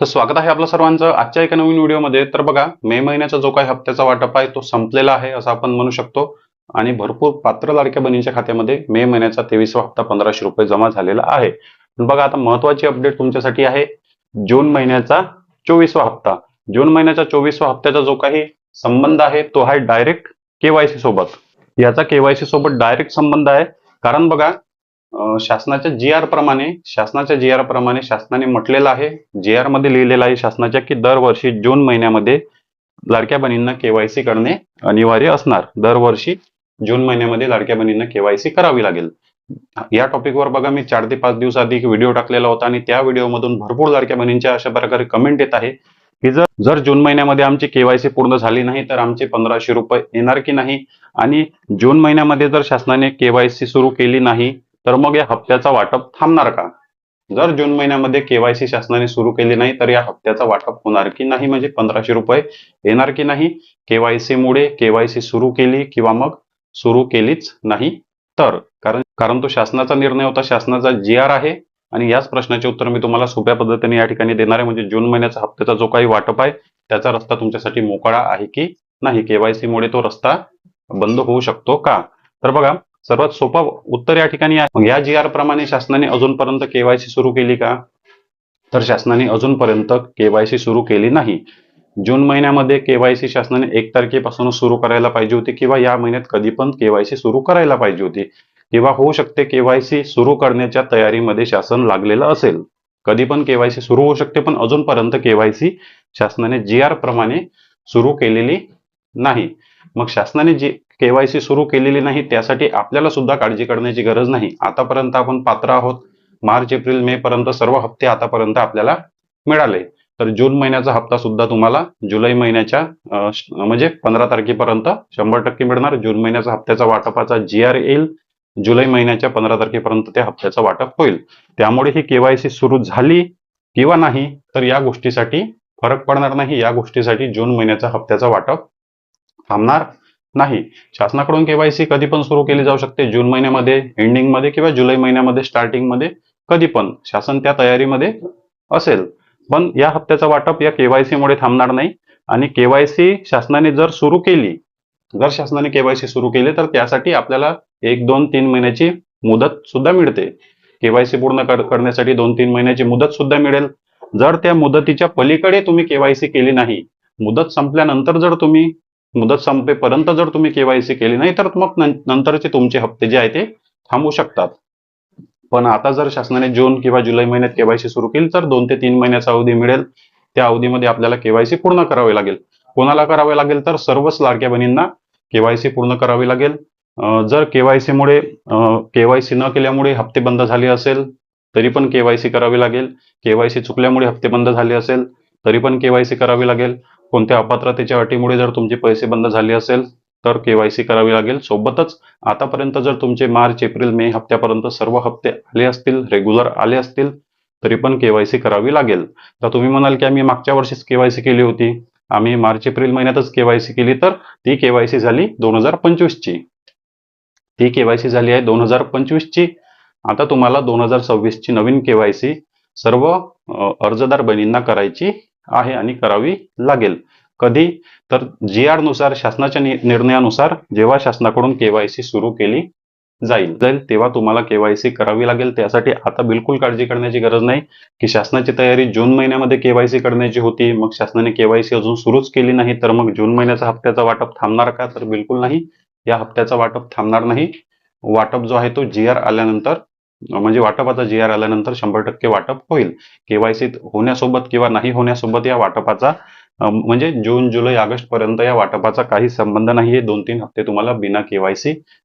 तर स्वागत आहे आपलं सर्वांचं आजच्या एका नवीन व्हिडिओमध्ये. तर बघा, मे महिन्याचा जो काही हप्त्याचा वाटप आहे तो संपलेला आहे असं आपण म्हणू शकतो. आणि भरपूर पात्र लाडक्या बहिणींच्या खात्यामध्ये मे महिन्याचा 23वा हप्ता 1500 रुपये जमा झालेला आहे. पण बघा, आता महत्वाची अपडेट तुमच्यासाठी आहे. जून महिन्याचा 24वा हप्ता. जून महिन्याच्या 24वा हप्त्याचा जो काही संबंध आहे तो आहे डायरेक्ट केवायसी सोबत. याचा केवायसी सोबत डायरेक्ट संबंध आहे. कारण बघा, शासनाच्या जी आर प्रमाणे शासनाने म्हटलेलं आहे, जी आर मध्ये लिहिलेलं आहे शासनाच्या, की दरवर्षी जून महिन्यामध्ये लाडक्या बहिणींना केवायसी करणे अनिवार्य असणार. दरवर्षी जून महिन्यामध्ये लाडक्या बहिणींना केवायसी करावी लागेल. या टॉपिकवर बघा, मी 4 ते 5 दिवस आधी एक व्हिडिओ टाकलेला होता आणि त्या व्हिडिओमधून भरपूर लाडक्या बहिणींच्या अशा प्रकारे कमेंट येत आहे की जर जून महिन्यामध्ये आमची केवायसी पूर्ण झाली नाही तर आमचे 1500 रुपये येणार की नाही, आणि जून महिन्यामध्ये जर शासनाने केवायसी सुरू केली नाही तर मग या हप्त्याचा वाटप थांबणार का? जर जून महिन्यामध्ये केवायसी शासनाने सुरू केली नाही तर या हप्त्याचा वाटप होणार की नाही, म्हणजे 1500 रुपये येणार की नाही केवायसी मुळे, केवायसी सुरू केली किंवा मग सुरू केलीच नाही तर. कारण तो शासनाचा निर्णय होता, शासनाचा जी आर आहे. आणि याच प्रश्नाचे उत्तर मी तुम्हाला सोप्या पद्धतीने या ठिकाणी देणार आहे. म्हणजे जून महिन्याचा हप्त्याचा जो काही वाटप आहे त्याचा रस्ता तुमच्यासाठी मोकळा आहे की नाही, केवायसी मुळे तो रस्ता बंद होऊ शकतो का? तर बघा, सर्वात सोपा उत्तर या ठिकाणी आहे. मग या जी आर प्रमाणे शासनाने अजूनपर्यंत केवायसी सुरू केली का? तर शासनाने अजूनपर्यंत केवायसी सुरू केली नाही. जून महिन्यामध्ये केवायसी शासनाने 1 तारखेपासून सुरू करायला पाहिजे होती, किंवा या महिन्यात कधी पण केवायसी सुरू करायला पाहिजे होती, किंवा होऊ शकते केवायसी सुरू करण्याच्या तयारीमध्ये शासन लागलेलं असेल. कधी पण केवायसी सुरू होऊ शकते, पण अजूनपर्यंत केवायसी शासनाने जी आर प्रमाणे सुरू केलेली नाही. मग शासनाने जी केवायसी सुरू केलेली नाही त्यासाठी आपल्याला सुद्धा काळजी करण्याची गरज नाही. आतापर्यंत आपण पात्र आहोत. मार्च एप्रिल मे पर्यंत सर्व हप्ते आतापर्यंत आपल्याला मिळाले. तर जून महिन्याचा हप्ता सुद्धा तुम्हाला जुलै महिन्याच्या म्हणजे 15 तारखेपर्यंत 100% मिळणार. जून महिन्याचा हप्त्याचा वाटपाचा जी आर येईल, जुलै महिन्याच्या 15 तारखेपर्यंत त्या हप्त्याचं वाटप होईल. त्यामुळे ही केवायसी सुरू झाली किंवा नाही तर या गोष्टीसाठी फरक पडणार नाही. या गोष्टीसाठी जून महिन्याचा हप्त्याचा वाटप थांबणार नाही. शासनाकडून केवायसी कधी पण सुरू केली जाऊ शकते, जून महिन्यामध्ये एंडिंग मध्ये किंवा जुलै महिन्यामध्ये स्टार्टिंग मध्ये, कधी पण शासन त्या तयारीमध्ये असेल. पण या हप्त्याचं वाटप या केवायसी मुळे थांबणार नाही. आणि केवायसी शासनाने जर सुरू केली, जर शासनाने केवायसी सुरू केली तर त्यासाठी आपल्याला 1, 2, 3 महिन्याची मुदत सुद्धा मिळते. केवायसी पूर्ण करण्यासाठी 2-3 महिन्याची मुदत सुद्धा मिळेल. जर त्या मुदतीच्या पलीकडे तुम्ही केवायसी केली नाही, मुदत संपल्यानंतर जर तुम्ही मुदत संपेपर्यंत जर तुम्ही केवायसी केली नाही तर मग नंतरचे तुमचे हप्ते जे आहे ते थांबू शकतात. पण आता जर शासनाने जून किंवा जुलै महिन्यात केवायसी सुरू केली तर 2 ते 3 महिन्याचा अवधी मिळेल. त्या अवधीमध्ये आपल्याला केवायसी पूर्ण करावी लागेल. कोणाला करावे लागेल? तर सर्वच लाडक्या बहिणींना केवायसी पूर्ण करावी लागेल. जर केवायसी न केल्यामुळे हप्ते बंद झाले असेल तरी पण केवायसी करावी लागेल. केवायसी चुकल्यामुळे हप्ते बंद झाले असेल तरी पण केवायसी करावी लागेल. कोणत्या अपात्रतेच्या अटीमुळे जर तुमचे पैसे बंद झाले असेल तर केवायसी करावी लागेल. सोबतच आतापर्यंत जर तुमचे मार्च एप्रिल मे हप्त्यापर्यंत सर्व हप्ते आले असतील, रेग्युलर आले असतील, तरी पण केवायसी करावी लागेल. तर तुम्ही म्हणाल की आम्ही मागच्या वर्षीच केवायसी केली होती, आम्ही मार्च एप्रिल महिन्यातच केवायसी केली, तर ती केवायसी झाली 2025 ची. ती केवायसी झाली आहे 2025 ची. आता तुम्हाला 2026 ची नवीन केवायसी सर्व अर्जदार बहिणींना करायची आहे आणि करावी लागेल. कधी? तर जी आर नुसार, शासनाच्या निर्णयानुसार जेव्हा शासनाकडून केवायसी सुरू केली जाईल तेव्हा तुम्हाला केवायसी करावी लागेल. त्यासाठी आता बिलकुल काळजी करण्याची गरज नाही की शासनाची तयारी जून महिन्यामध्ये केवायसी करण्याची होती, मग शासनाने केवायसी अजून सुरूच केली नाही तर मग जून महिन्याचा हप्त्याचा वाटप थांबणार का? तर बिलकुल नाही. या हप्त्याचा वाटप थांबणार नाही. वाटप जो आहे तो जी आर आल्यानंतर, म्हणजे वाटपाचा जी आर आल्यानंतर 100% वाटप होईल. केवायसी होण्यासोबत किंवा नाही होण्यासोबत या वाटपाचा म्हणजे जून जुलै ऑगस्ट पर्यंत या वाटपाचा काही संबंध नाहीये. 2-3 हप्ते तुम्हाला बिना केवायसी